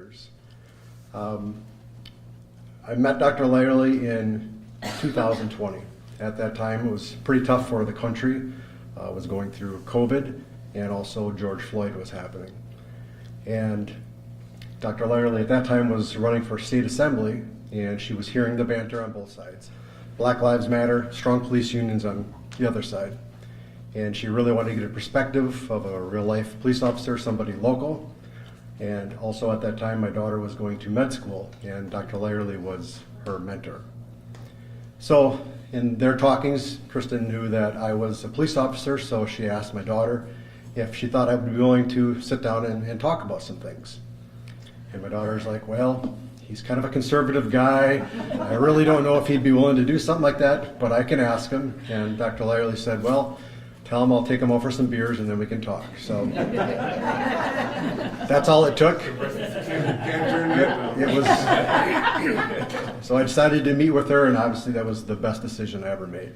years. I met Dr. Lyerly in 2020. At that time, it was pretty tough for the country. It was going through COVID, and also George Floyd was happening. And Dr. Lyerly at that time was running for state assembly, and she was hearing the banter on both sides. Black Lives Matter, strong police unions on the other side. And she really wanted to get a perspective of a real-life police officer, somebody local. And also at that time, my daughter was going to med school, and Dr. Lyerly was her mentor. So in their talkings, Kristin knew that I was a police officer, so she asked my daughter if she thought I would be willing to sit down and talk about some things. And my daughter's like, well, he's kind of a conservative guy. I really don't know if he'd be willing to do something like that, but I can ask him. And Dr. Lyerly said, well, tell him I'll take him out for some beers and then we can talk. So that's all it took. It was. So I decided to meet with her, and obviously that was the best decision I ever made.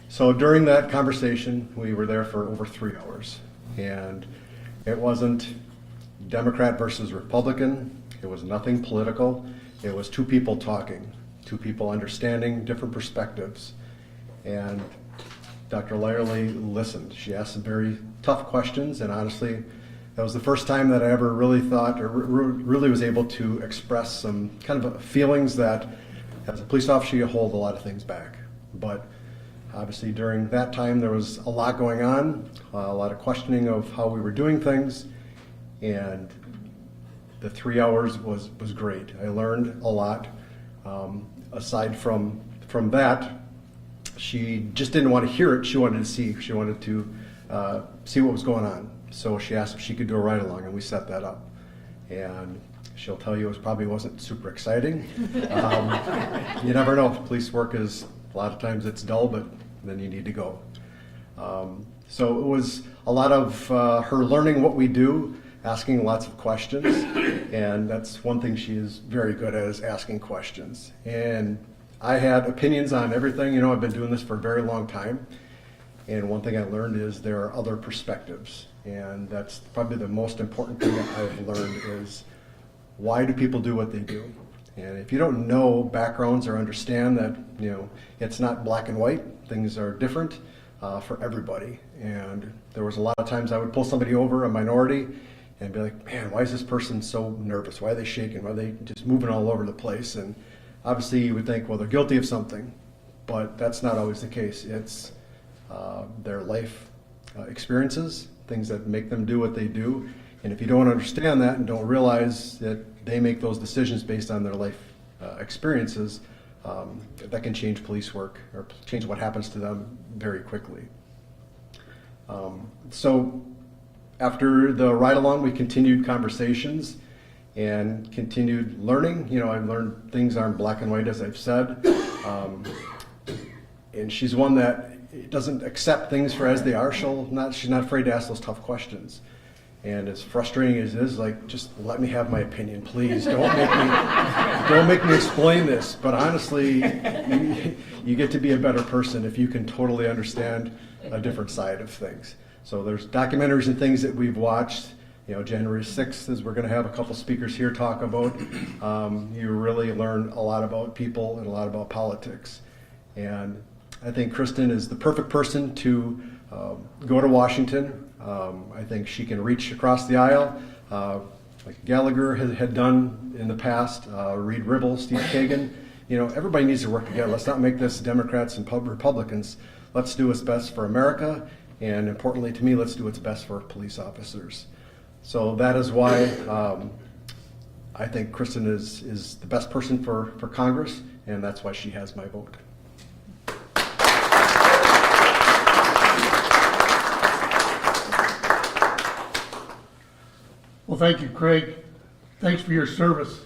So during that conversation, we were there for over 3 hours, and it wasn't Democrat versus Republican. It was nothing political. It was two people talking, two people understanding different perspectives. And Dr. Lyerly listened. She asked some very tough questions, and honestly, that was the first time that I ever really thought or really was able to express some kind of feelings that, as a police officer, you hold a lot of things back. But obviously during that time, there was a lot going on, a lot of questioning of how we were doing things, and the 3 hours was great. I learned a lot. Aside from that, she just didn't want to hear it. She wanted to see. She wanted to see what was going on. So she asked if she could do a ride along, and we set that up. And she'll tell you it probably wasn't super exciting. You never know. Police work is, a lot of times it's dull, but then you need to go. So it was a lot of her learning what we do, asking lots of questions. And that's one thing she is very good at, is asking questions. And I had opinions on everything. You know, I've been doing this for a very long time. And one thing I learned is there are other perspectives. And that's probably the most important thing that I've learned is, why do people do what they do? And if you don't know backgrounds or understand that, you know, it's not black and white, things are different for everybody. And there was a lot of times I would pull somebody over, a minority, and be like, man, why is this person so nervous? Why are they shaking? Why are they just moving all over the place? And obviously you would think, well, they're guilty of something, but that's not always the case. It's their life experiences, things that make them do what they do. And if you don't understand that and don't realize that they make those decisions based on their life experiences, that can change police work or change what happens to them very quickly. So after the ride-along, we continued conversations and continued learning. You know, I learned things aren't black and white, as I've said. And she's one that doesn't accept things for as they are. She's not afraid to ask those tough questions. And as frustrating as it is, like, just let me have my opinion, please. Don't make me explain this. But honestly, you get to be a better person if you can totally understand a different side of things. So there's documentaries and things that we've watched. You know, January 6th, as we're going to have a couple speakers here talk about, you really learn a lot about people and a lot about politics. And I think Kristin is the perfect person to go to Washington. I think she can reach across the aisle, like Gallagher had done in the past, Reed Ribble, Steve Kagan. You know, everybody needs to work together. Let's not make this Democrats and Republicans. Let's do what's best for America, and importantly to me, let's do what's best for police officers. So that is why I think Kristin is the best person for Congress, and that's why she has my vote. Well, thank you, Craig. Thanks for your service,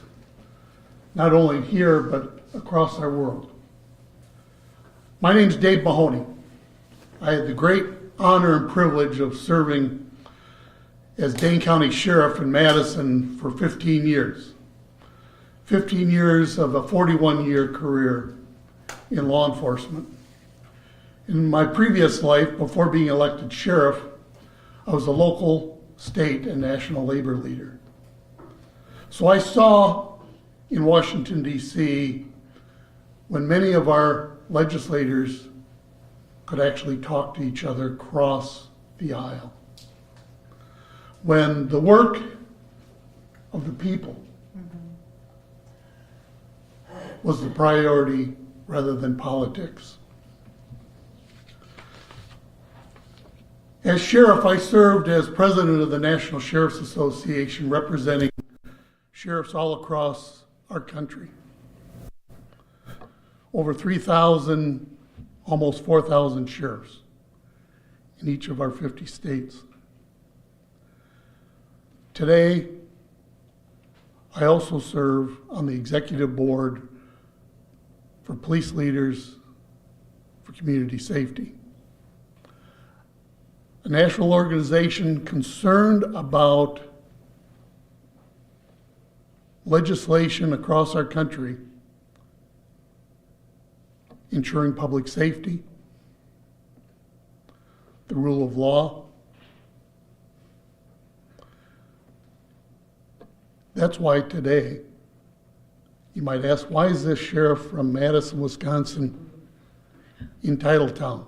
not only here, but across our world. My name's Dave Mahoney. I had the great honor and privilege of serving as Dane County Sheriff in Madison for 15 years. 15 years of a 41-year career in law enforcement. In my previous life, before being elected sheriff, I was a local, state, and national labor leader. So I saw in Washington, D.C., when many of our legislators could actually talk to each other across the aisle, when the work of the people was the priority rather than politics. As sheriff, I served as president of the National Sheriff's Association, representing sheriffs all across our country. Over 3,000, almost 4,000 sheriffs in each of our 50 states. Today, I also serve on the executive board for police leaders for community safety, a national organization concerned about legislation across our country ensuring public safety, the rule of law. That's why today, you might ask, why is this sheriff from Madison, Wisconsin in Titletown?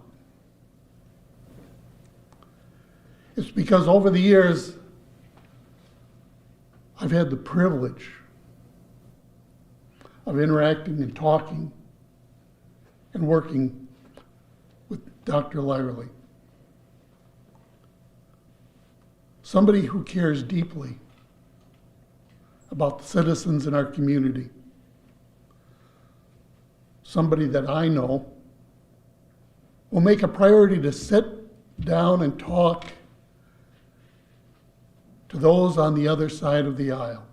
It's because over the years, I've had the privilege of interacting and talking and working with Dr. Lyerly. Somebody who cares deeply about the citizens in our community. Somebody that I know will make a priority to sit down and talk to those on the other side of the aisle,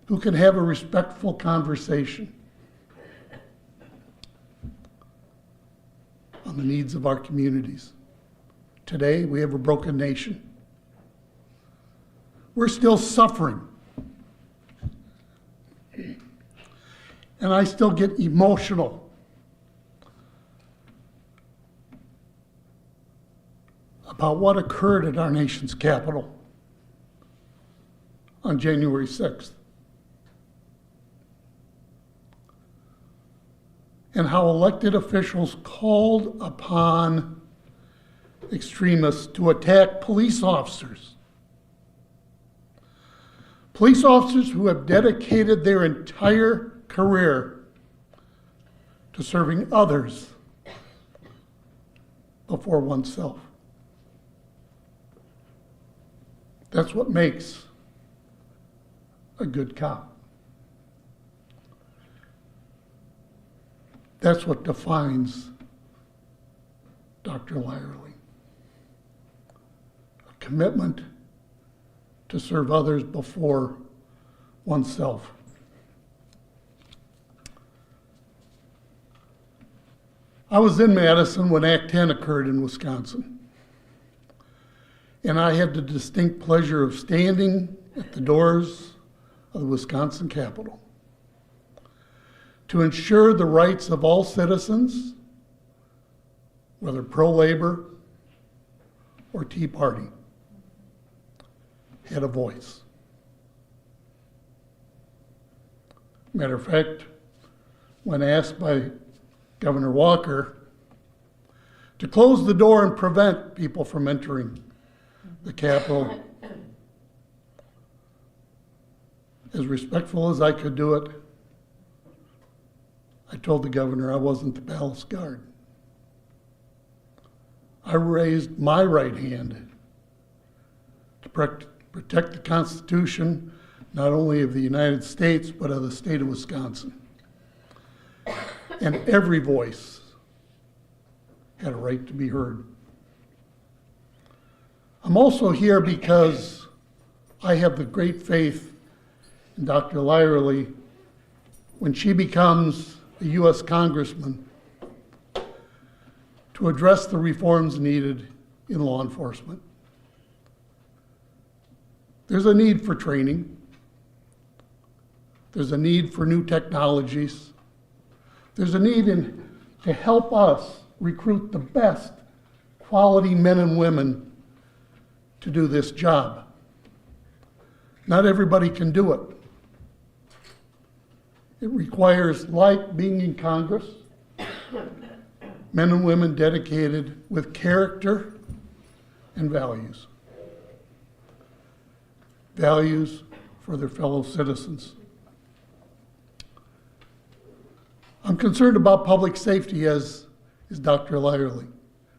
who can have a respectful conversation on the needs of our communities. Today, we have a broken nation. We're still suffering. And I still get emotional about what occurred at our nation's capital on January 6th. And how elected officials called upon extremists to attack police officers. Police officers who have dedicated their entire career to serving others before oneself. That's what makes a good cop. That's what defines Dr. Lyerly. A commitment to serve others before oneself. I was in Madison when Act 10 occurred in Wisconsin. And I had the distinct pleasure of standing at the doors of the Wisconsin Capitol to ensure the rights of all citizens, whether pro-labor or Tea Party, had a voice. Matter of fact, when asked by Governor Walker to close the door and prevent people from entering the Capitol, as respectful as I could do it, I told the governor I wasn't the palace guard. I raised my right hand to protect the Constitution, not only of the United States, but of the state of Wisconsin. And every voice had a right to be heard. I'm also here because I have the great faith in Dr. Lyerly when she becomes a U.S. Congressman to address the reforms needed in law enforcement. There's a need for training. There's a need for new technologies. There's a need to help us recruit the best quality men and women to do this job. Not everybody can do it. It requires, like being in Congress, men and women dedicated with character and values. Values for their fellow citizens. I'm concerned about public safety, as is Dr. Lyerly,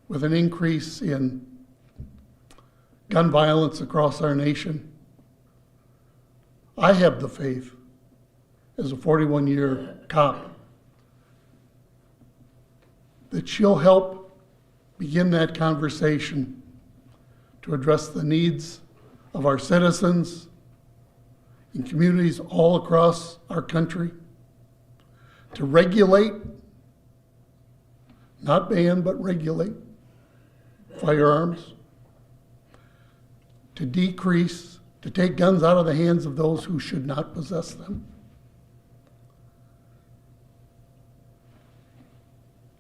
with an increase in gun violence across our nation. I have the faith, as a 41-year cop, that she'll help begin that conversation to address the needs of our citizens in communities all across our country, to regulate, not ban, but regulate firearms, to decrease, to take guns out of the hands of those who should not possess them.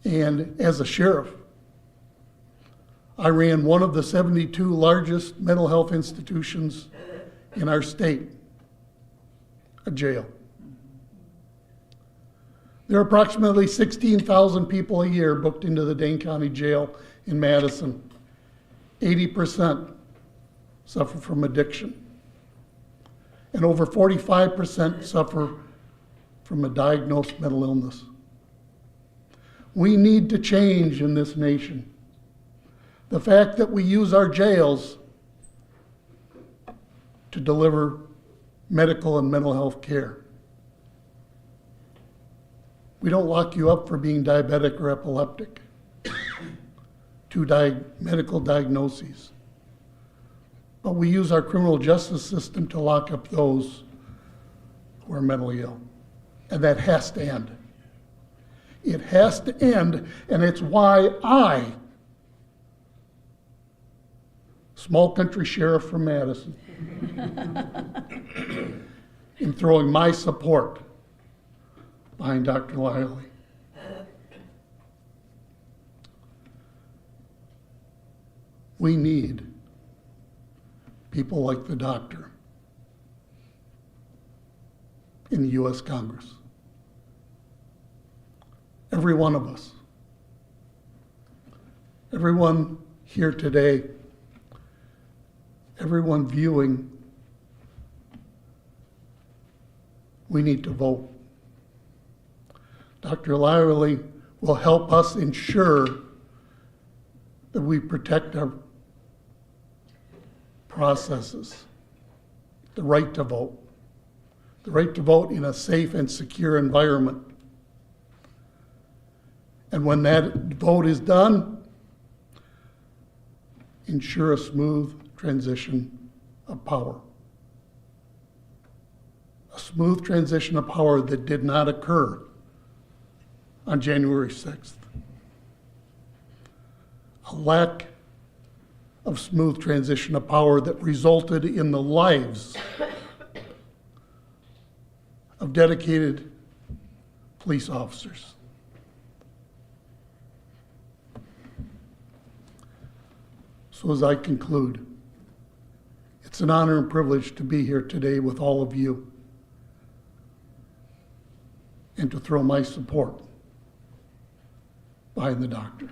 And as a sheriff, I ran one of the 72 largest mental health institutions in our state, a jail. There are approximately 16,000 people a year booked into the Dane County Jail in Madison. 80% suffer from addiction. And over 45% suffer from a diagnosed mental illness. We need to change in this nation. The fact that we use our jails to deliver medical and mental health care. We don't lock you up for being diabetic or epileptic. Two medical diagnoses. But we use our criminal justice system to lock up those who are mentally ill. And that has to end. It has to end, and it's why I, small country sheriff from Madison, am throwing my support behind Dr. Lyerly. We need people like the doctor in the U.S. Congress. Every one of us. Everyone here today, everyone viewing, we need to vote. Dr. Lyerly will help us ensure that we protect our processes, the right to vote in a safe and secure environment. And when that vote is done, ensure a smooth transition of power. A smooth transition of power that did not occur on January 6th. A lack of smooth transition of power that resulted in the lives of dedicated police officers. So as I conclude, it's an honor and privilege to be here today with all of you and to throw my support behind the doctor.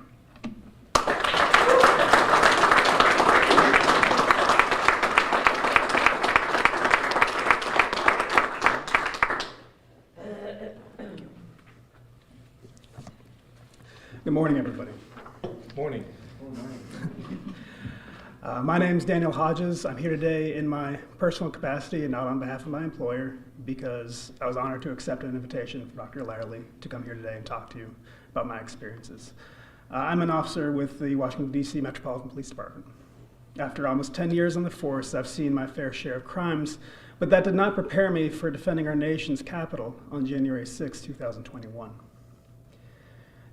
Good morning, everybody. Morning. My name is Daniel Hodges. I'm here today in my personal capacity and not on behalf of my employer because I was honored to accept an invitation from Dr. Lyerly to come here today and talk to you about my experiences. I'm an officer with the Washington, D.C. Metropolitan Police Department. After almost 10 years on the force, I've seen my fair share of crimes, but that did not prepare me for defending our nation's capital on January 6, 2021.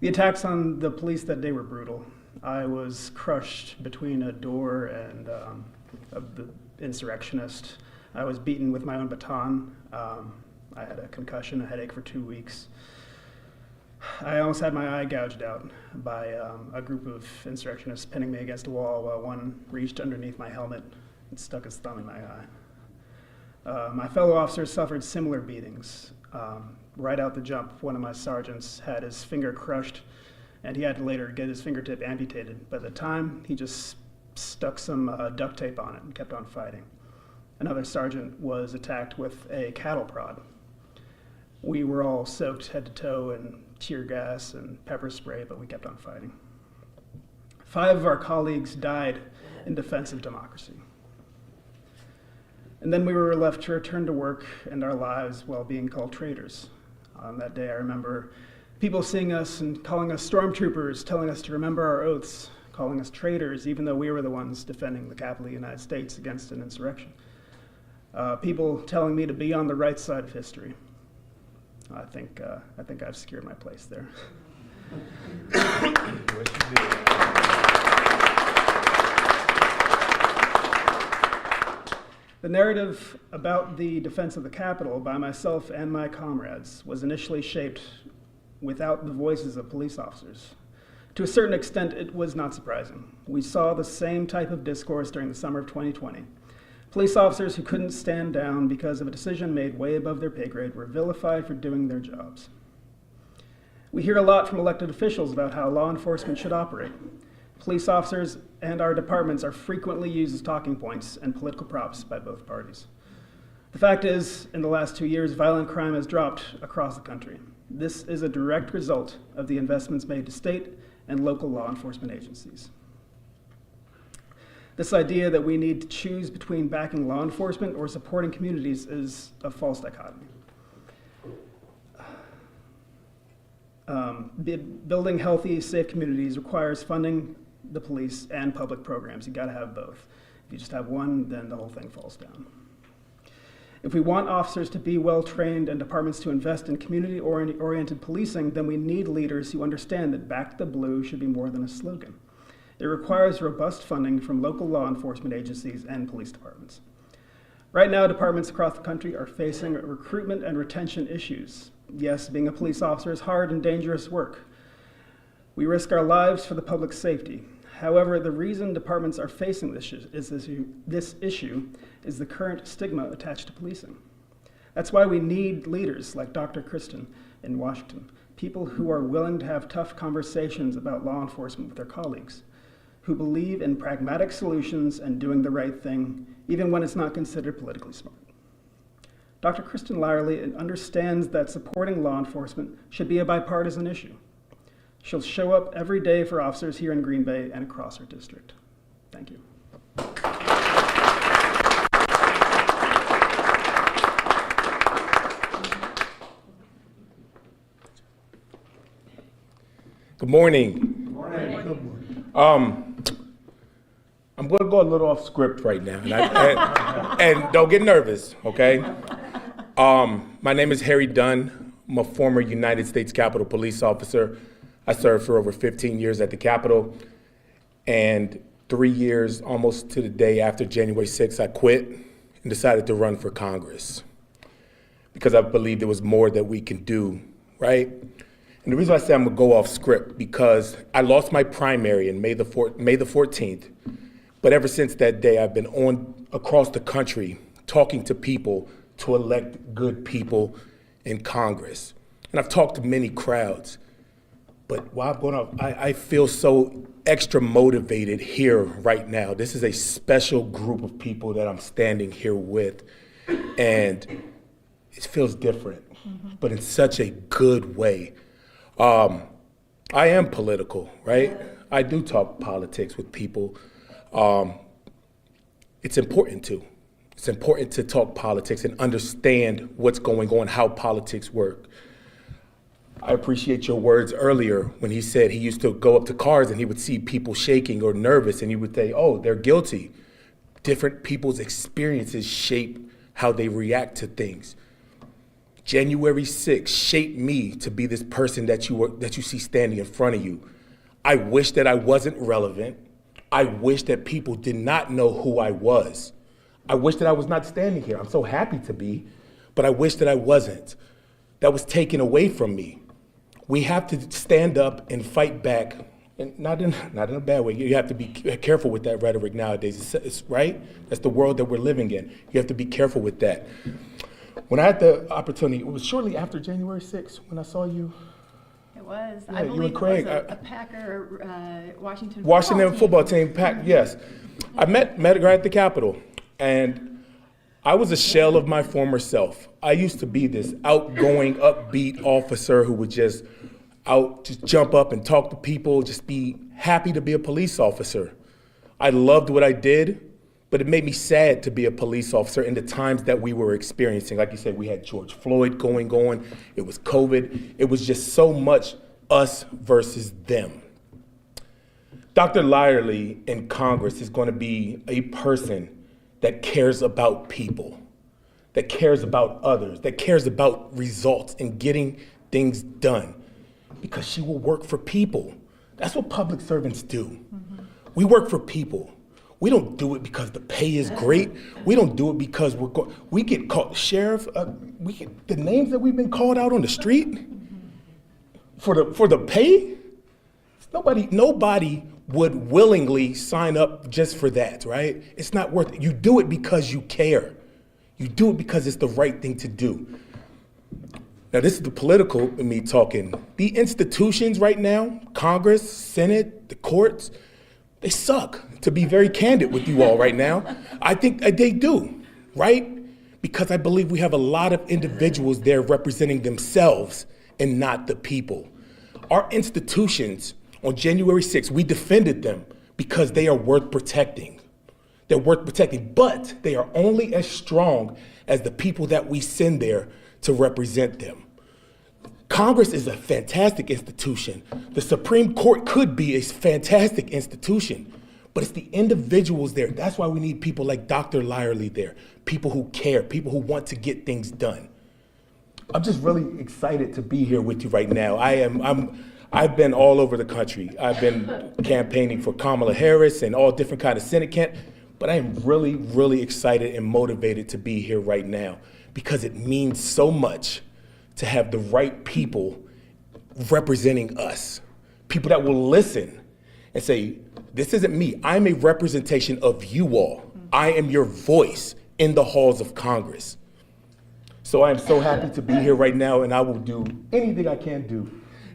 The attacks on the police that day were brutal. I was crushed between a door and the insurrectionist. I was beaten with my own baton. I had a concussion, a headache for 2 weeks. I almost had my eye gouged out by a group of insurrectionists pinning me against a wall while one reached underneath my helmet and stuck his thumb in my eye. My fellow officers suffered similar beatings. Right out the jump, one of my sergeants had his finger crushed, and he had to later get his fingertip amputated. But at the time, he just stuck some duct tape on it and kept on fighting. Another sergeant was attacked with a cattle prod. We were all soaked head to toe in tear gas and pepper spray, but we kept on fighting. 5 of our colleagues died in defense of democracy. And then we were left to return to work and our lives while being called traitors. On that day, I remember people seeing us and calling us stormtroopers, telling us to remember our oaths, calling us traitors, even though we were the ones defending the capital of the United States against an insurrection. People telling me to be on the right side of history. I think I've secured my place there. The narrative about the defense of the Capitol by myself and my comrades was initially shaped without the voices of police officers. To a certain extent, it was not surprising. We saw the same type of discourse during the summer of 2020. Police officers who couldn't stand down because of a decision made way above their pay grade were vilified for doing their jobs. We hear a lot from elected officials about how law enforcement should operate. Police officers and our departments are frequently used as talking points and political props by both parties. The fact is, in the last 2 years, violent crime has dropped across the country. This is a direct result of the investments made to state and local law enforcement agencies. This idea that we need to choose between backing law enforcement or supporting communities is a false dichotomy. Building healthy, safe communities requires funding the police and public programs. You gotta have both. If you just have one, then the whole thing falls down. If we want officers to be well-trained and departments to invest in community-oriented policing, then we need leaders who understand that Back the Blue should be more than a slogan. It requires robust funding from local law enforcement agencies and police departments. Right now, departments across the country are facing recruitment and retention issues. Yes, being a police officer is hard and dangerous work. We risk our lives for the public's safety. However, the reason departments are facing this issue is the current stigma attached to policing. That's why we need leaders like Dr. Kristin in Washington, people who are willing to have tough conversations about law enforcement with their colleagues, who believe in pragmatic solutions and doing the right thing, even when it's not considered politically smart. Dr. Kristin Lyerly understands that supporting law enforcement should be a bipartisan issue. She'll show up every day for officers here in Green Bay and across our district. Thank you. Good morning. I'm going to go a little off script right now, and don't get nervous, okay? My name is Harry Dunn. I'm a former United States Capitol Police officer. I served for over 15 years at the Capitol, and 3 years, almost to the day after January 6th, I quit and decided to run for Congress because I believed there was more that we can do, right? And the reason I say I'm gonna go off script because I lost my primary in May the 14th, but ever since that day, I've been on across the country talking to people to elect good people in Congress. And I've talked to many crowds. But while I'm going off, I feel so extra motivated here right now. This is a special group of people that I'm standing here with, and it feels different, but in such a good way. I am political, right? I do talk politics with people. It's important to. It's important to talk politics and understand what's going on, how politics work. I appreciate your words earlier when he said he used to go up to cars and he would see people shaking or nervous and he would say, oh, they're guilty. Different people's experiences shape how they react to things. January 6th shaped me to be this person that you see standing in front of you. I wish that I wasn't relevant. I wish that people did not know who I was. I wish that I was not standing here. I'm so happy to be, but I wish that I wasn't. That was taken away from me. We have to stand up and fight back And not in a bad way. You have to be careful with that rhetoric nowadays. It's right? That's the world that we're living in. You have to be careful with that. When I had the opportunity, it was shortly after January 6th when I saw you. It was. Yeah, I you believe and Craig, it was a Packer Washington Football team, yes. I met her at the Capitol, and I was a shell of my former self. I used to be this outgoing, upbeat officer who would just jump up and talk to people, just be happy to be a police officer. I loved what I did, but it made me sad to be a police officer in the times that we were experiencing. Like you said, we had George Floyd going on, it was COVID, it was just so much us versus them. Dr. Lyerly in Congress is going to be a person that cares about people, that cares about others, that cares about results and getting things done. Because she will work for people. That's what public servants do. Mm-hmm. We work for people. We don't do it because the pay is great. We don't do it because we get called, sheriff, we get the names that we've been called out on the street for the pay. Nobody would willingly sign up just for that, right? It's not worth it. You do it because you care. You do it because it's the right thing to do. Now, this is the political in me talking. The institutions right now, Congress, Senate, the courts, they suck, to be very candid with you all right now. I think they do, right? Because I believe we have a lot of individuals there representing themselves and not the people. Our institutions, on January 6th, we defended them because they are worth protecting. They're worth protecting, but they are only as strong as the people that we send there to represent them. Congress is a fantastic institution. The Supreme Court could be a fantastic institution, but it's the individuals there. That's why we need people like Dr. Lyerly there, people who care, people who want to get things done. I'm just really excited to be here with you right now. I've been all over the country. I've been campaigning for Kamala Harris and all different kind of Senate candidates, but I am really, really excited and motivated to be here right now because it means so much to have the right people representing us, people that will listen and say, this isn't me, I'm a representation of you all. I am your voice in the halls of Congress. So I am so happy to be here right now, and I will do anything I can do.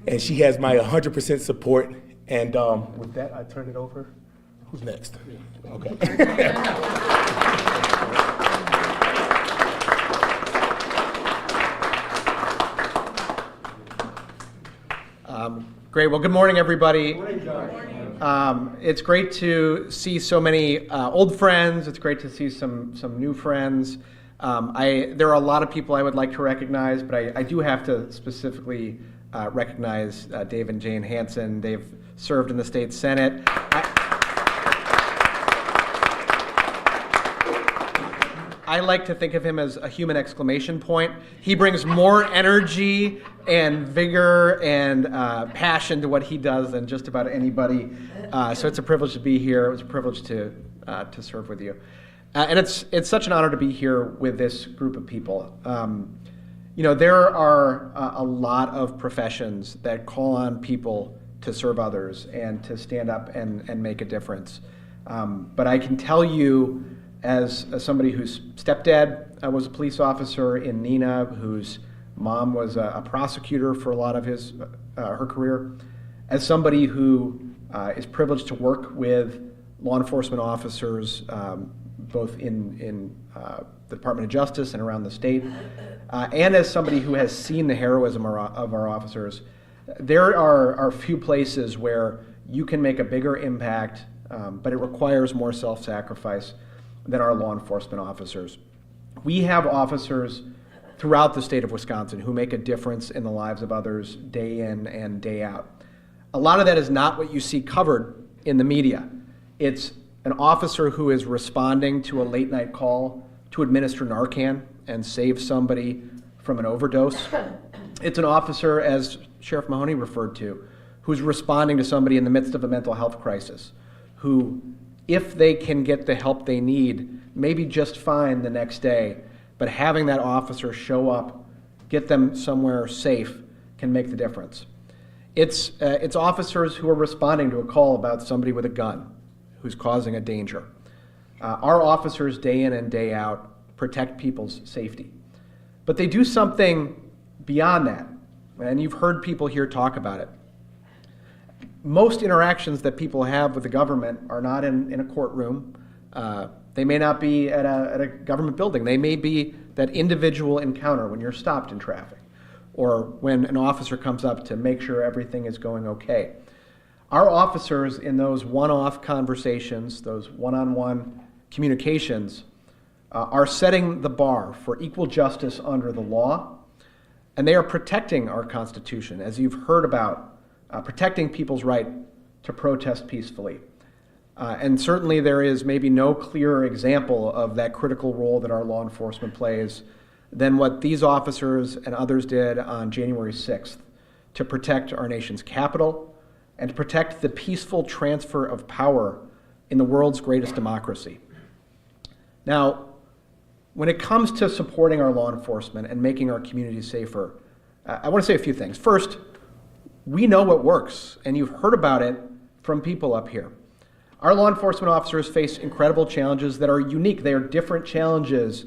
And she has my 100% support. And with that, I turn it over. Who's next? Okay. Great. Well, good morning, everybody. Good morning. It's great to see so many old friends. It's great to see some new friends. There are a lot of people I would like to recognize, but I do have to specifically recognize Dave and Jane Hansen. They've served in the state Senate. I like to think of him as a human exclamation point. He brings more energy and vigor and passion to what he does than just about anybody. So it's a privilege to be here. It was a privilege to serve with you. And it's such an honor to be here with this group of people. There are a lot of professions that call on people to serve others and to stand up and make a difference. But I can tell you, as somebody whose stepdad was a police officer in Neenah, whose mom was a prosecutor for a lot of her career, as somebody who is privileged to work with law enforcement officers, both in the Department of Justice and around the state, and as somebody who has seen the heroism of our officers, there are few places where you can make a bigger impact, but it requires more self-sacrifice than our law enforcement officers. We have officers throughout the state of Wisconsin who make a difference in the lives of others day in and day out. A lot of that is not what you see covered in the media. It's an officer who is responding to a late night call to administer Narcan and save somebody from an overdose. It's an officer, as Sheriff Mahoney referred to, who's responding to somebody in the midst of a mental health crisis, who, if they can get the help they need, maybe just fine the next day, but having that officer show up, get them somewhere safe, can make the difference. It's officers who are responding to a call about somebody with a gun who's causing a danger. Our officers, day in and day out, protect people's safety. But they do something beyond that, and you've heard people here talk about it. Most interactions that people have with the government are not in a courtroom. They may not be at a government building. They may be that individual encounter when you're stopped in traffic, or when an officer comes up to make sure everything is going okay. Our officers in those one-off conversations, those one-on-one communications, are setting the bar for equal justice under the law, and they are protecting our Constitution, as you've heard about, protecting people's right to protest peacefully. And certainly there is maybe no clearer example of that critical role that our law enforcement plays than what these officers and others did on January 6th to protect our nation's capital and to protect the peaceful transfer of power in the world's greatest democracy. Now, when it comes to supporting our law enforcement and making our communities safer, I want to say a few things. First, we know what works, and you've heard about it from people up here. Our law enforcement officers face incredible challenges that are unique. They are different challenges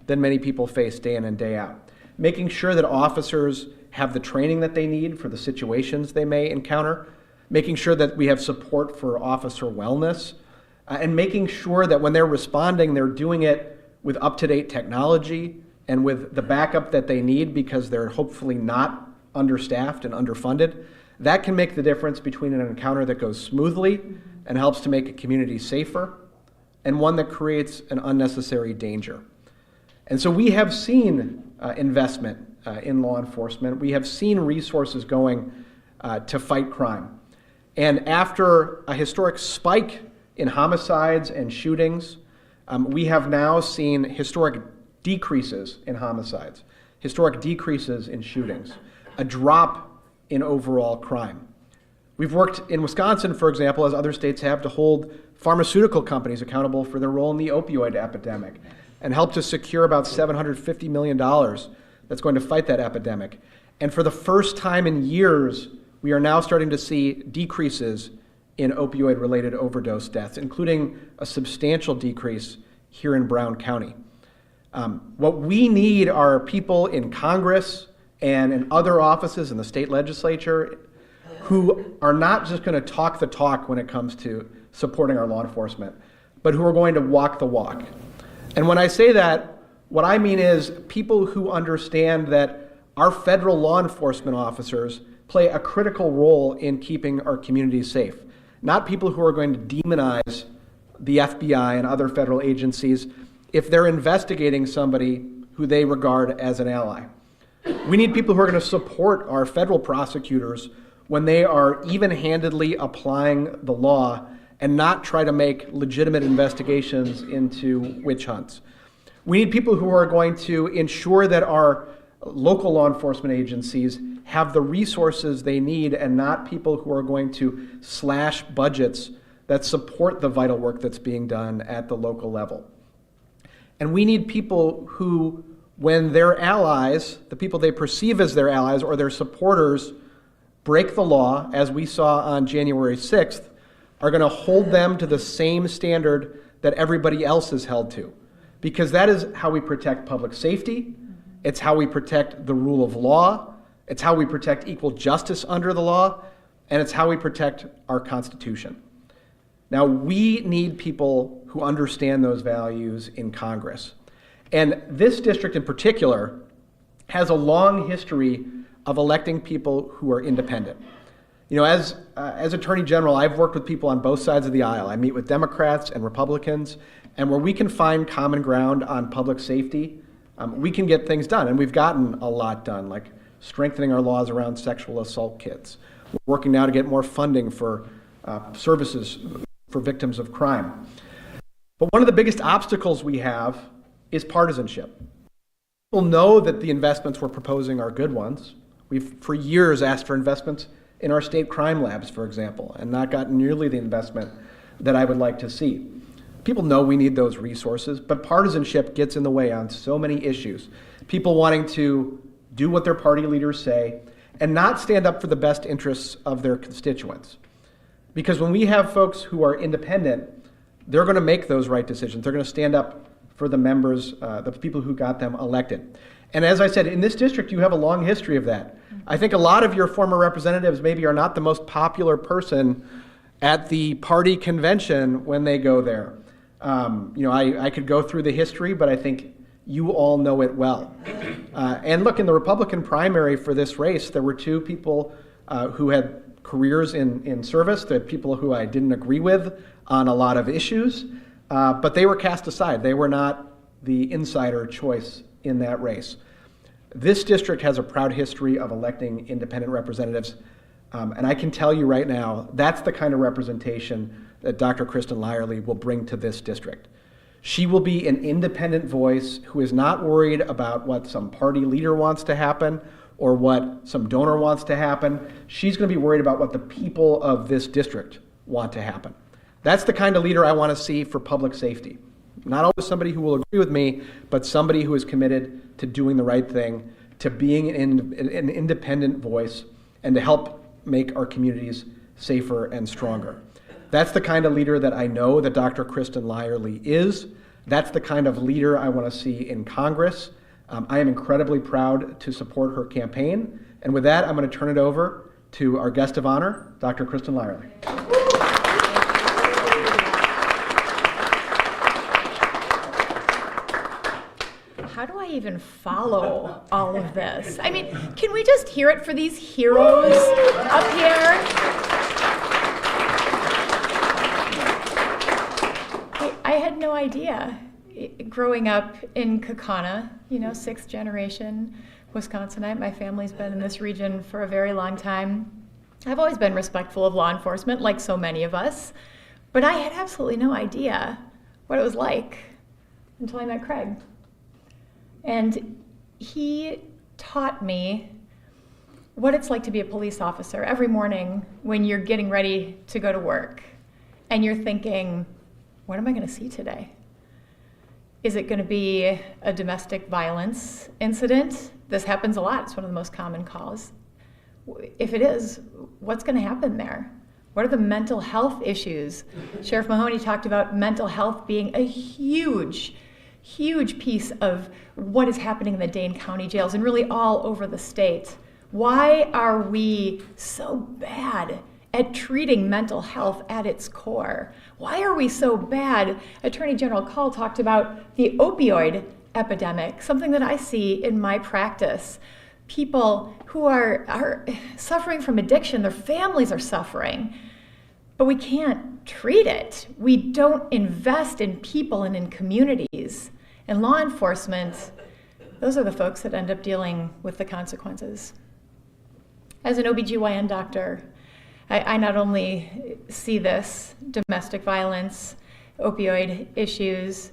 than many people face day in and day out. Making sure that officers have the training that they need for the situations they may encounter, making sure that we have support for officer wellness, and making sure that when they're responding, they're doing it with up-to-date technology and with the backup that they need because they're hopefully not understaffed and underfunded. That can make the difference between an encounter that goes smoothly and helps to make a community safer and one that creates an unnecessary danger. And so we have seen investment in law enforcement. We have seen resources going to fight crime. And after a historic spike in homicides and shootings, we have now seen historic decreases in homicides, historic decreases in shootings, a drop in overall crime. We've worked in Wisconsin, for example, as other states have, to hold pharmaceutical companies accountable for their role in the opioid epidemic and help to secure about $750 million that's going to fight that epidemic. And for the first time in years, we are now starting to see decreases in opioid-related overdose deaths, including a substantial decrease here in Brown County. What we need are people in Congress and in other offices in the state legislature who are not just going to talk the talk when it comes to supporting our law enforcement, but who are going to walk the walk. And when I say that, what I mean is people who understand that our federal law enforcement officers play a critical role in keeping our communities safe. Not people who are going to demonize the FBI and other federal agencies if they're investigating somebody who they regard as an ally. We need people who are going to support our federal prosecutors when they are even-handedly applying the law and not try to make legitimate investigations into witch hunts. We need people who are going to ensure that our local law enforcement agencies have the resources they need and not people who are going to slash budgets that support the vital work that's being done at the local level. And we need people who, when their allies, the people they perceive as their allies or their supporters, break the law, as we saw on January 6th, are going to hold them to the same standard that everybody else is held to. Because that is how we protect public safety, it's how we protect the rule of law, it's how we protect equal justice under the law, and it's how we protect our Constitution. Now, we need people who understand those values in Congress. And this district in particular has a long history of electing people who are independent. You know, as Attorney General, I've worked with people on both sides of the aisle. I meet with Democrats and Republicans, and where we can find common ground on public safety, we can get things done. And we've gotten a lot done, like strengthening our laws around sexual assault kits. We're working now to get more funding for services for victims of crime. But one of the biggest obstacles we have is partisanship. People know that the investments we're proposing are good ones. We've for years asked for investments in our state crime labs, for example, and not gotten nearly the investment that I would like to see. People know we need those resources, but partisanship gets in the way on so many issues. People wanting to do what their party leaders say and not stand up for the best interests of their constituents. Because when we have folks who are independent, they're going to make those right decisions. They're going to stand up for the members, the people who got them elected. And as I said, in this district, you have a long history of that. I think a lot of your former representatives maybe are not the most popular person at the party convention when they go there. I could go through the history, but I think you all know it well. And look, in the Republican primary for this race, there were two people who had careers in service. There were people who I didn't agree with on a lot of issues, but they were cast aside. They were not the insider choice in that race. This district has a proud history of electing independent representatives, and I can tell you right now, that's the kind of representation that Dr. Kristin Lyerly will bring to this district. She will be an independent voice who is not worried about what some party leader wants to happen or what some donor wants to happen. She's going to be worried about what the people of this district want to happen. That's the kind of leader I want to see for public safety. Not always somebody who will agree with me, but somebody who is committed to doing the right thing, to being an independent voice, and to help make our communities safer and stronger. That's the kind of leader that I know that Dr. Kristin Lyerly is. That's the kind of leader I want to see in Congress. I am incredibly proud to support her campaign. And with that, I'm going to turn it over to our guest of honor, Dr. Kristin Lyerly. How do I even follow all of this? I mean, can we just hear it for these heroes up here? I had no idea. Growing up in Kaukauna, sixth generation Wisconsinite, my family's been in this region for a very long time. I've always been respectful of law enforcement, like so many of us, but I had absolutely no idea what it was like until I met Craig. And he taught me what it's like to be a police officer every morning when you're getting ready to go to work and you're thinking, what am I going to see today? Is it going to be a domestic violence incident? This happens a lot. It's one of the most common calls. If it is, what's going to happen there? What are the mental health issues? Sheriff Mahoney talked about mental health being a huge piece of what is happening in the Dane County jails and really all over the state. Why are we so bad at treating mental health at its core? Why are we so bad? Attorney General Call talked about the opioid epidemic, something that I see in my practice. People who are suffering from addiction, their families are suffering, but we can't treat it. We don't invest in people and in communities. And law enforcement, those are the folks that end up dealing with the consequences. As an OBGYN doctor, I not only see this domestic violence, opioid issues,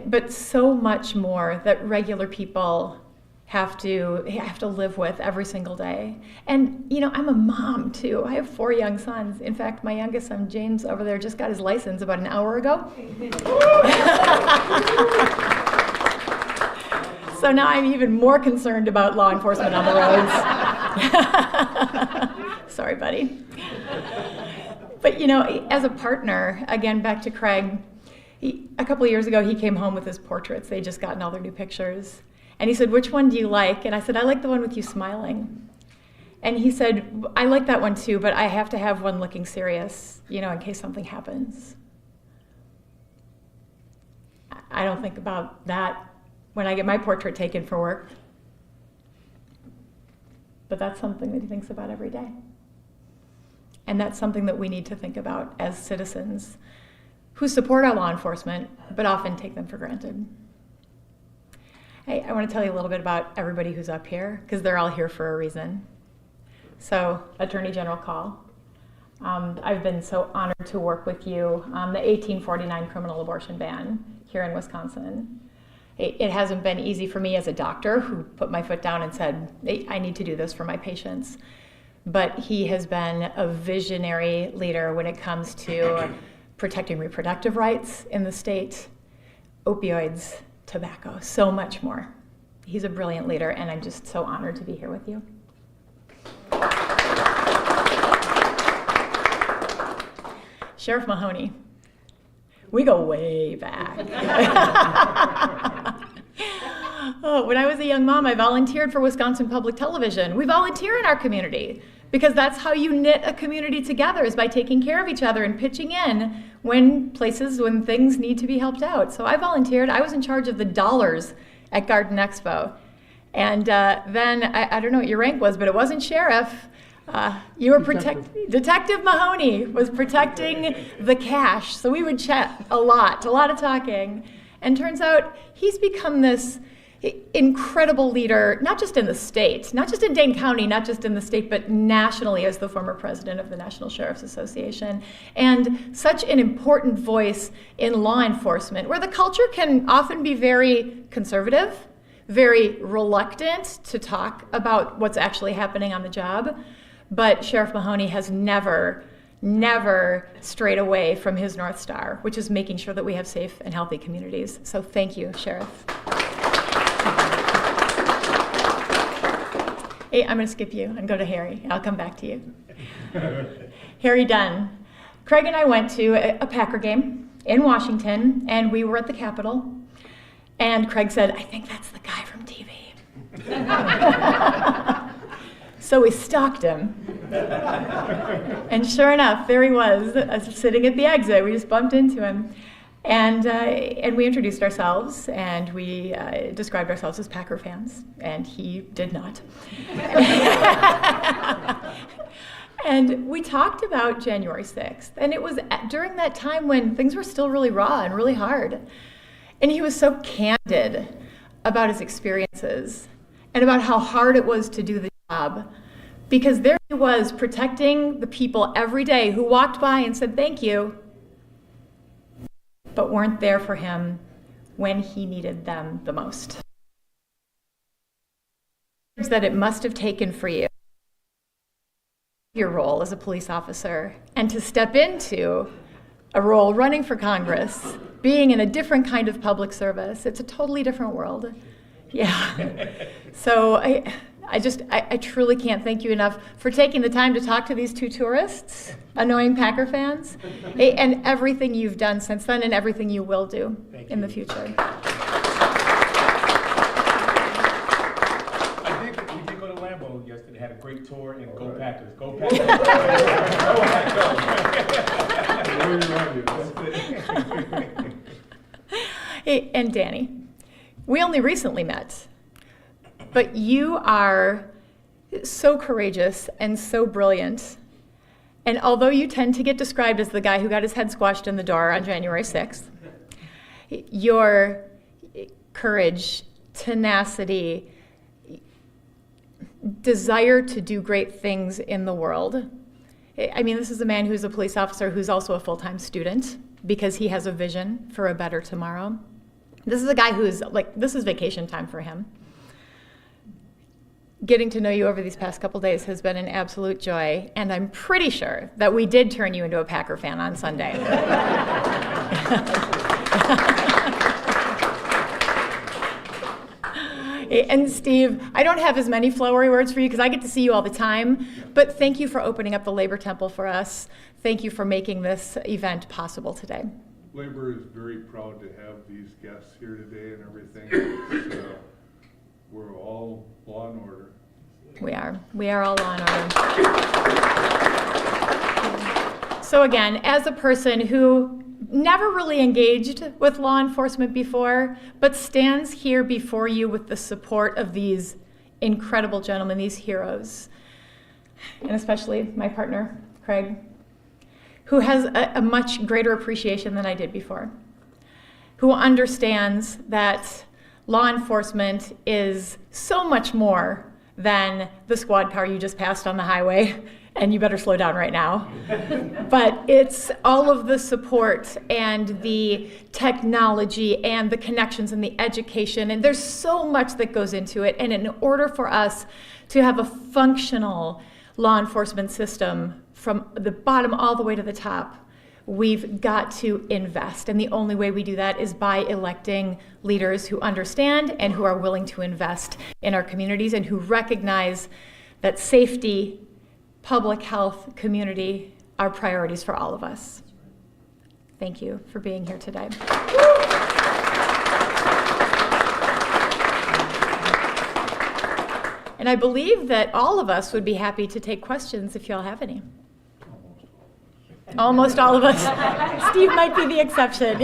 but so much more that regular people have to live with every single day. And I'm a mom too. I have 4 young sons. In fact, my youngest son, James, over there just got his license about an hour ago. So now I'm even more concerned about law enforcement on the roads. Sorry, buddy. But as a partner, again, back to Craig, a couple of years ago, he came home with his portraits. They'd just gotten all their new pictures. And he said, which one do you like? And I said, I like the one with you smiling. And he said, I like that one too, but I have to have one looking serious, in case something happens. I don't think about that when I get my portrait taken for work. But that's something that he thinks about every day. And that's something that we need to think about as citizens who support our law enforcement, but often take them for granted. Hey, I want to tell you a little bit about everybody who's up here, because they're all here for a reason. So, Attorney General Call, I've been so honored to work with you on the 1849 criminal abortion ban here in Wisconsin. It hasn't been easy for me as a doctor who put my foot down and said, hey, I need to do this for my patients. But he has been a visionary leader when it comes to protecting reproductive rights in the state, opioids, tobacco, so much more. He's a brilliant leader, and I'm just so honored to be here with you. Sheriff Mahoney. We go way back. Oh, when I was a young mom, I volunteered for Wisconsin Public Television. We volunteer in our community because that's how you knit a community together, is by taking care of each other and pitching in when things need to be helped out. So I volunteered. I was in charge of the dollars at Garden Expo. And then, I don't know what your rank was, but it wasn't sheriff. You were Detective Mahoney was protecting the cash. So we would chat a lot of talking. And turns out he's become this incredible leader, not just in the state, not just in Dane County, not just in the state, but nationally as the former president of the National Sheriff's Association. And such an important voice in law enforcement, where the culture can often be very conservative, very reluctant to talk about what's actually happening on the job. But Sheriff Mahoney has never strayed away from his North Star, which is making sure that we have safe and healthy communities. So thank you, Sheriff. Hey, I'm going to skip you and go to Harry. I'll come back to you. Harry Dunn. Craig and I went to a Packer game in Washington, and we were at the Capitol. And Craig said, "I think that's the guy from TV." So we stalked him. And sure enough, there he was, sitting at the exit. We just bumped into him. And we introduced ourselves, and we described ourselves as Packer fans, and he did not. And we talked about January 6th, and it was during that time when things were still really raw and really hard. And he was so candid about his experiences and about how hard it was to do the job, because there he was protecting the people every day who walked by and said thank you, but weren't there for him when he needed them the most. That it must have taken for you, your role as a police officer, and to step into a role running for Congress, being in a different kind of public service. It's a totally different world. Yeah. So I truly can't thank you enough for taking the time to talk to these two tourists, annoying Packer fans, and everything you've done since then and everything you will do in the future. I think we did go to Lambeau yesterday, had a great tour, and go Packers. Go Packers. Hey, and Danny, we only recently met, but you are so courageous and so brilliant. And although you tend to get described as the guy who got his head squashed in the door on January 6th, your courage, tenacity, desire to do great things in the world. I mean, this is a man who's a police officer who's also a full-time student because he has a vision for a better tomorrow. This is a guy who's this is vacation time for him. Getting to know you over these past couple days has been an absolute joy, and I'm pretty sure that we did turn you into a Packer fan on Sunday. And Steve, I don't have as many flowery words for you because I get to see you all the time, but thank you for opening up the Labor Temple for us. Thank you for making this event possible today. Labor is very proud to have these guests here today and everything. We're all law and order. We are all law and order. So again, as a person who never really engaged with law enforcement before, but stands here before you with the support of these incredible gentlemen, these heroes, and especially my partner, Craig, who has a much greater appreciation than I did before, who understands that law enforcement is so much more than the squad car you just passed on the highway, and you better slow down right now. But it's all of the support and the technology and the connections and the education, and there's so much that goes into it. And in order for us to have a functional law enforcement system from the bottom all the way to the top, we've got to invest. And the only way we do that is by electing leaders who understand and who are willing to invest in our communities and who recognize that safety, public health, community are priorities for all of us. thank you for being here today. And I believe that all of us would be happy to take questions if y'all have any. Almost all of us. Steve might be the exception.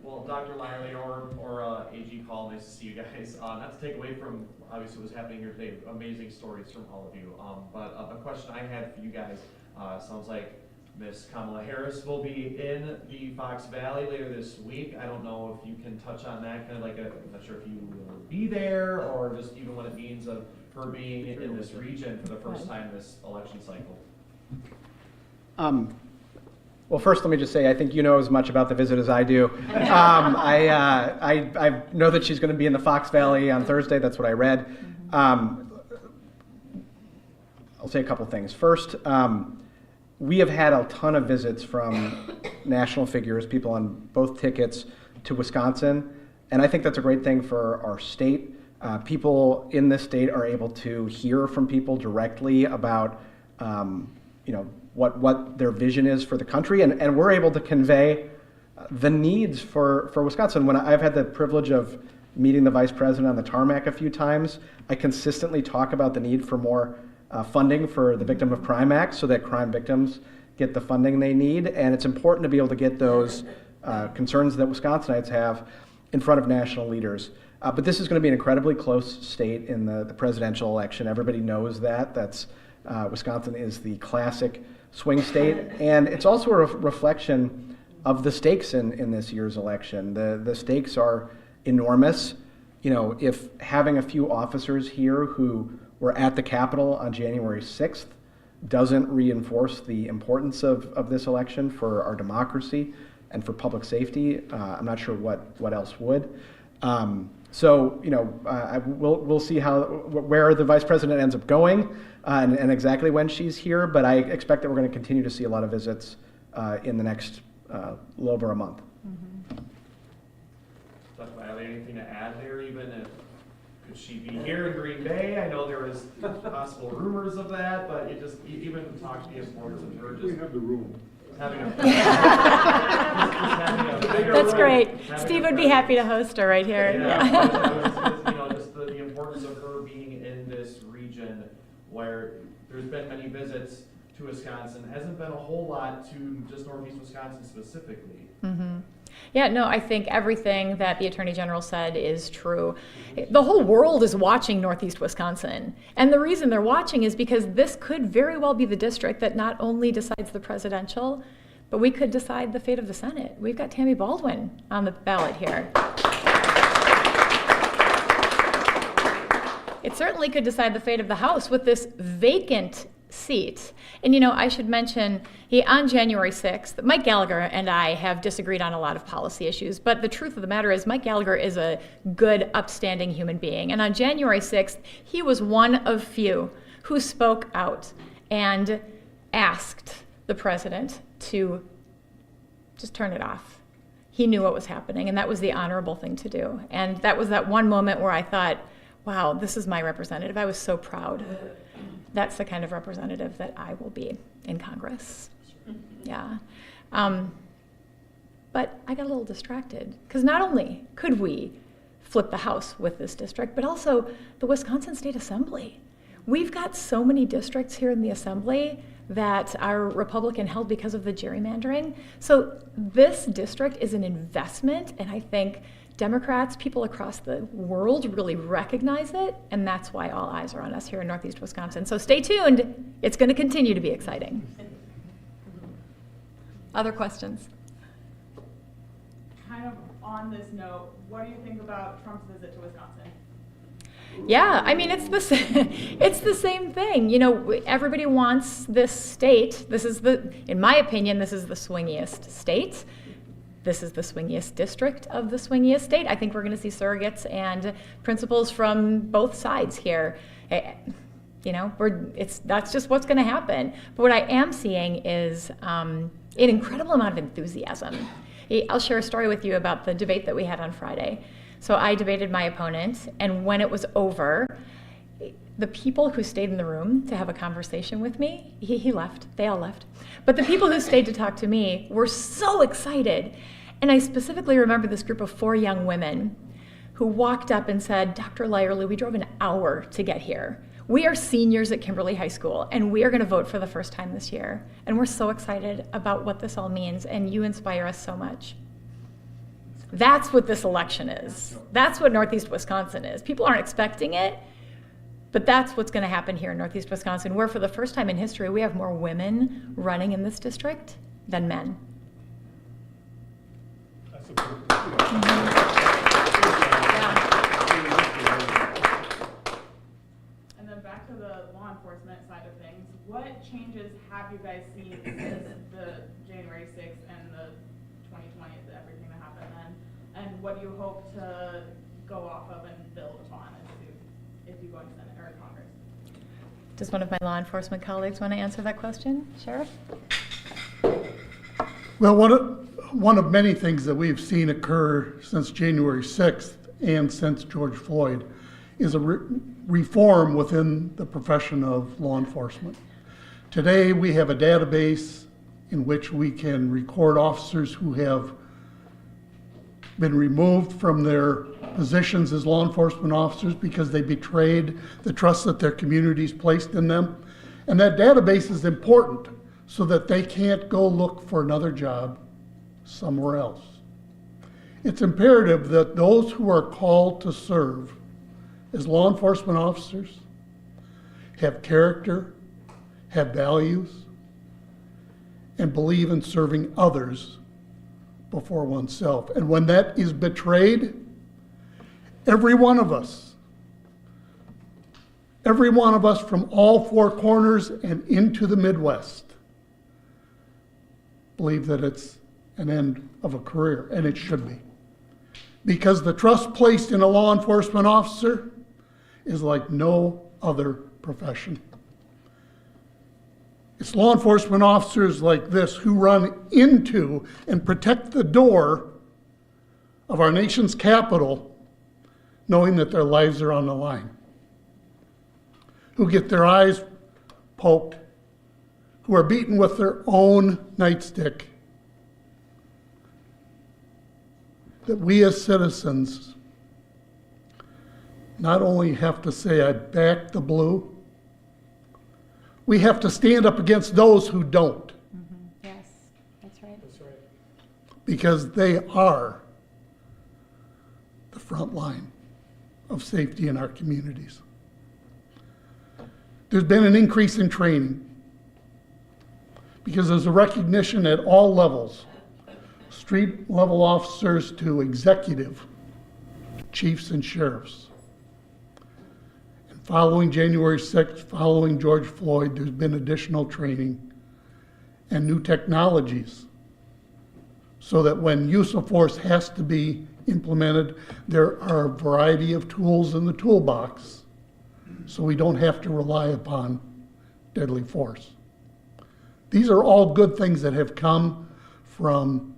Well, Dr. Lyerly or AG Call, nice to see you guys. Not to take away from obviously what's happening here today, amazing stories from all of you. But a question I had for you guys, sounds like Miss Kamala Harris will be in the Fox Valley later this week. I don't know if you can touch on that, kind of like I'm not sure if you will be there or just even what it means of her being in this region for the first time this election cycle. Well, first, let me just say, I think you know as much about the visit as I do. I know that she's going to be in the Fox Valley on Thursday. That's what I read. I'll say a couple things. First, we have had a ton of visits from national figures, people on both tickets to Wisconsin, and I think that's a great thing for our state. People in this state are able to hear from people directly about, what their vision is for the country, and we're able to convey the needs for Wisconsin. When I've had the privilege of meeting the vice president on the tarmac a few times, I consistently talk about the need for more funding for the Victim of Crime Act so that crime victims get the funding they need, and it's important to be able to get those concerns that Wisconsinites have in front of national leaders. But this is going to be an incredibly close state in the presidential election. Everybody knows that. Wisconsin is the classic swing state, and it's also a reflection of the stakes in this year's election. The stakes are enormous. If having a few officers here who were at the Capitol on January 6th doesn't reinforce the importance of this election for our democracy and for public safety, I'm not sure what else would. We'll see where the vice president ends up going and exactly when she's here, but I expect that we're going to continue to see a lot of visits in the next little over a month. Dr. Lyerly, anything to add there, even if could she be here in Green Bay? I know there was possible rumors of that, but even talk to the importance of her We just have the room. having a That's great. Steve would be happy to host her right here. Just the importance of her being in this region where there's been many visits to Wisconsin, hasn't been a whole lot to just Northeast Wisconsin specifically. Mm-hmm. Yeah, no, I think everything that the Attorney General said is true. The whole world is watching Northeast Wisconsin. And the reason they're watching is because this could very well be the district that not only decides the presidential, but we could decide the fate of the Senate. We've got Tammy Baldwin on the ballot here. It certainly could decide the fate of the House with this vacant seat. And I should mention, on January 6th, Mike Gallagher and I have disagreed on a lot of policy issues, but the truth of the matter is Mike Gallagher is a good, upstanding human being. And on January 6th, he was one of few who spoke out and asked the president to just turn it off. He knew what was happening, and that was the honorable thing to do. And that was that one moment where I thought, wow, this is my representative. I was so proud. That's the kind of representative that I will be in Congress. Yeah. But I got a little distracted because not only could we flip the House with this district, but also the Wisconsin State Assembly. We've got so many districts here in the Assembly that are Republican held because of the gerrymandering. So this district is an investment, and I think Democrats, people across the world really recognize it, and that's why all eyes are on us here in Northeast Wisconsin. So stay tuned. It's going to continue to be exciting. Other questions? Kind of on this note, what do you think about Trump's visit to Wisconsin? Yeah, I mean, it's the same thing. Everybody wants this state. In my opinion, this is the swingiest state. This is the swingiest district of the swingiest state. I think we're going to see surrogates and principals from both sides here. That's just what's going to happen. But what I am seeing is an incredible amount of enthusiasm. I'll share a story with you about the debate that we had on Friday. So I debated my opponent, and when it was over, the people who stayed in the room to have a conversation with me, he left, they all left, but the people who stayed to talk to me were so excited. And I specifically remember this group of 4 young women who walked up and said, Dr. Lyerly, we drove an hour to get here. We are seniors at Kimberly High School, and we are going to vote for the first time this year. And we're so excited about what this all means, and you inspire us so much. That's what this election is. That's what Northeast Wisconsin is. People aren't expecting it, but that's what's going to happen here in Northeast Wisconsin, where for the first time in history, we have more women running in this district than men. And then back to the law enforcement side of things, what changes have you guys seen since the January 6th and the 2020, everything that happened then? And what do you hope to go off of and build upon if you go into Senate or Congress? Does one of my law enforcement colleagues want to answer that question? Sheriff? Well, one of many things that we've seen occur since January 6th and since George Floyd is a reform within the profession of law enforcement. Today, we have a database in which we can record officers who have been removed from their positions as law enforcement officers because they betrayed the trust that their communities placed in them. And that database is important so that they can't go look for another job somewhere else. It's imperative that those who are called to serve as law enforcement officers have character, have values, and believe in serving others before oneself. And when that is betrayed, every one of us from all 4 corners and into the Midwest believe that it's an end of a career, and it should be. Because the trust placed in a law enforcement officer is like no other profession. It's law enforcement officers like this who run into and protect the door of our nation's capital, knowing that their lives are on the line, who get their eyes poked, who are beaten with their own nightstick, that we as citizens not only have to say, I back the blue, we have to stand up against those who don't. Yes, that's right. Because they are the front line of safety in our communities. There's been an increase in training because there's a recognition at all levels, street level officers to executive, chiefs and sheriffs. And following January 6th, following George Floyd, there's been additional training and new technologies so that when use of force has to be implemented, there are a variety of tools in the toolbox so we don't have to rely upon deadly force. These are all good things that have come from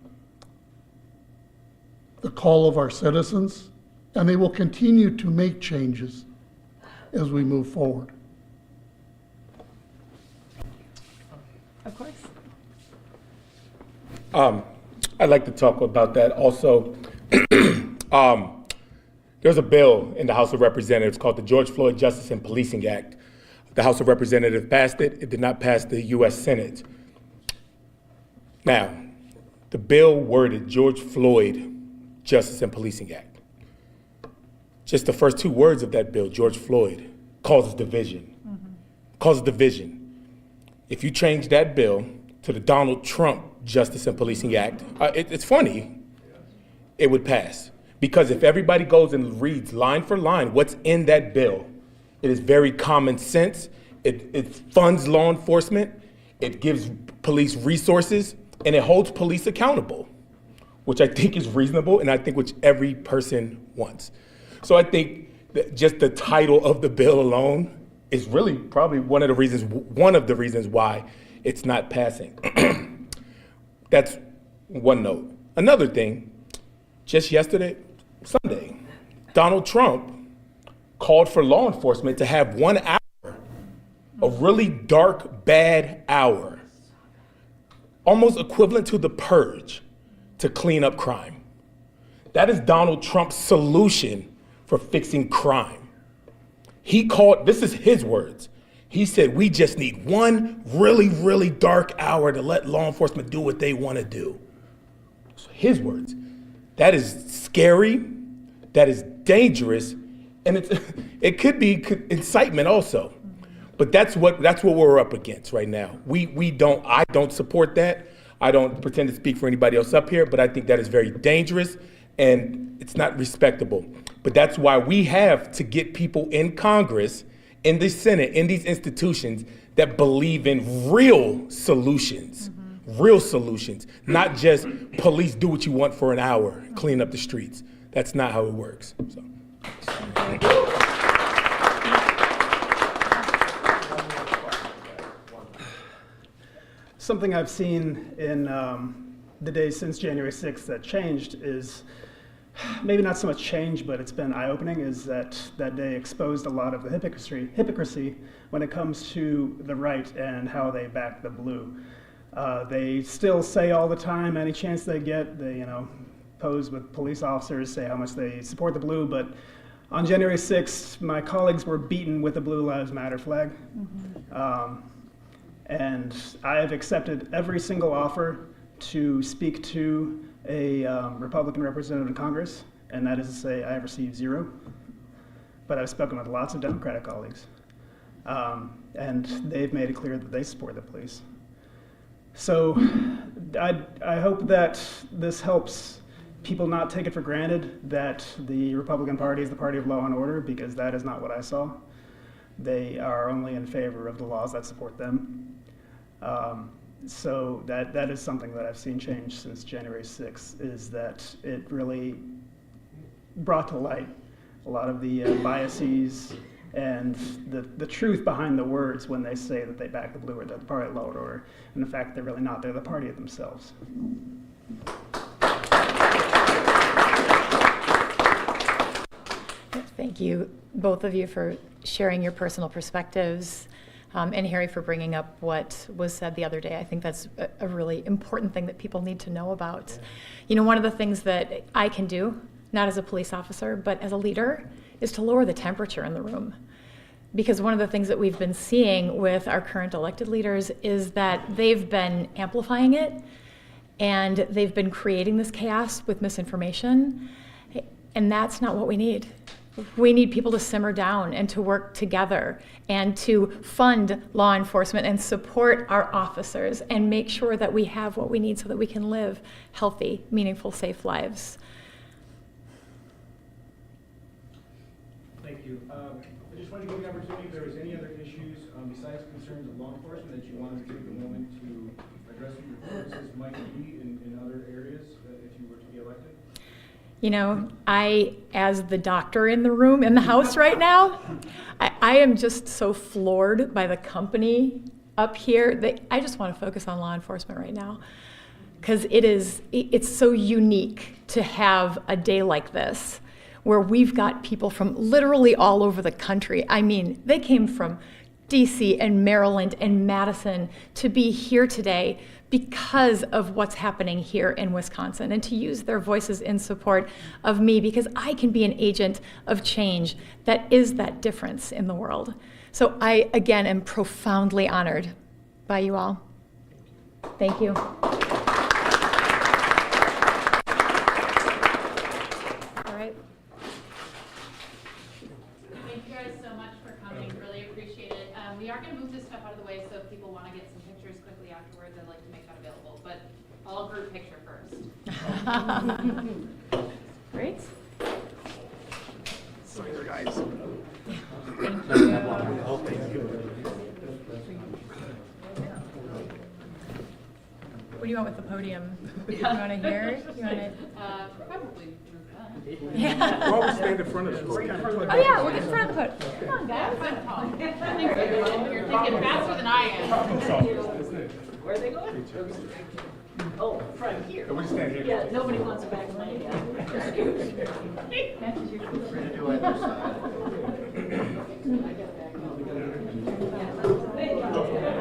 the call of our citizens, and they will continue to make changes as we move forward. Of course. I'd like to talk about that also. There's a bill in the House of Representatives called the George Floyd Justice and Policing Act. The House of Representatives passed it. It did not pass the U.S. Senate. Now, the bill worded George Floyd Justice and Policing Act. Just the first 2 words of that bill, George Floyd, causes division. Causes division. If you change that bill to the Donald Trump Justice and Policing Act, it's funny, it would pass. Because if everybody goes and reads line for line what's in that bill, it is very common sense. It funds law enforcement. It gives police resources, and it holds police accountable, which I think is reasonable, and I think which every person wants. So I think that just the title of the bill alone is really probably one of the reasons why it's not passing. That's one note. Another thing, just yesterday, Sunday, Donald Trump called for law enforcement to have 1 hour, a really dark, bad hour, almost equivalent to the purge, to clean up crime. That is Donald Trump's solution for fixing crime. He called, this is his words, he said, we just need 1 really, really dark hour to let law enforcement do what they want to do. So his words. That is scary, that is dangerous, and it could be incitement also. But that's what we're up against right now. I don't support that. I don't pretend to speak for anybody else up here, but I think that is very dangerous and it's not respectable. But that's why we have to get people in Congress, in the Senate, in these institutions that believe in real solutions, not just police do what you want for an hour, clean up the streets. That's not how it works. So. Something I've seen in the days since January 6th that changed is, maybe not so much change, but it's been eye-opening, is that that day exposed a lot of the hypocrisy when it comes to the right and how they back the blue. They still say all the time, any chance they get, they pose with police officers, say how much they support the blue, but on January 6th, my colleagues were beaten with the Blue Lives Matter flag. And I have accepted every single offer to speak to a Republican representative in Congress, and that is to say I have received 0. But I've spoken with lots of Democratic colleagues, and they've made it clear that they support the police. So I hope that this helps people not take it for granted that the Republican Party is the party of law and order, because that is not what I saw. They are only in favor of the laws that support them. So that is something that I've seen change since January 6th, is that it really brought to light a lot of the biases and the truth behind the words when they say that they back the blue or the party of law and order. And in fact, they're really not. They're the party of themselves. Thank you, both of you, for sharing your personal perspectives, and Harry for bringing up what was said the other day. I think that's a really important thing that people need to know about. One of the things that I can do, not as a police officer, but as a leader, is to lower the temperature in the room. Because one of the things that we've been seeing with our current elected leaders is that they've been amplifying it, and they've been creating this chaos with misinformation, and that's not what we need. We need people to simmer down and to work together and to fund law enforcement and support our officers and make sure that we have what we need so that we can live healthy, meaningful, safe lives. Thank you. I just wanted to give you the opportunity if there was any other issues besides concerns of law enforcement that you wanted to take a moment to address what your preferences might be in other areas if you were to be elected. I, as the doctor in the room, in the house right now, I am just so floored by the company up here that I just want to focus on law enforcement right now. Because it's so unique to have a day like this, where we've got people from literally all over the country. I mean, they came from DC and Maryland and Madison to be here today because of what's happening here in Wisconsin, and to use their voices in support of me, because I can be an agent of change that is that difference in the world. So I, again, am profoundly honored by you all. Thank you. All right. Thank you guys so much for coming. Really appreciate it. We are going to move this stuff out of the way, so if people want to get some pictures quickly afterwards, I'd like to make that available. But all group picture first. Great. Sorry, guys. Thank you. What do you want with the podium? You want to hear? You want to? Probably move that. Yeah. Why don't we stand in front of the podium? Oh yeah, we'll get in front of the podium. Come on, guys. Thanks, everyone. You're thinking faster than I am. Where are they going? Oh, front here. We stand here. Yeah, nobody wants a back leg. We're going to do either side. I got that.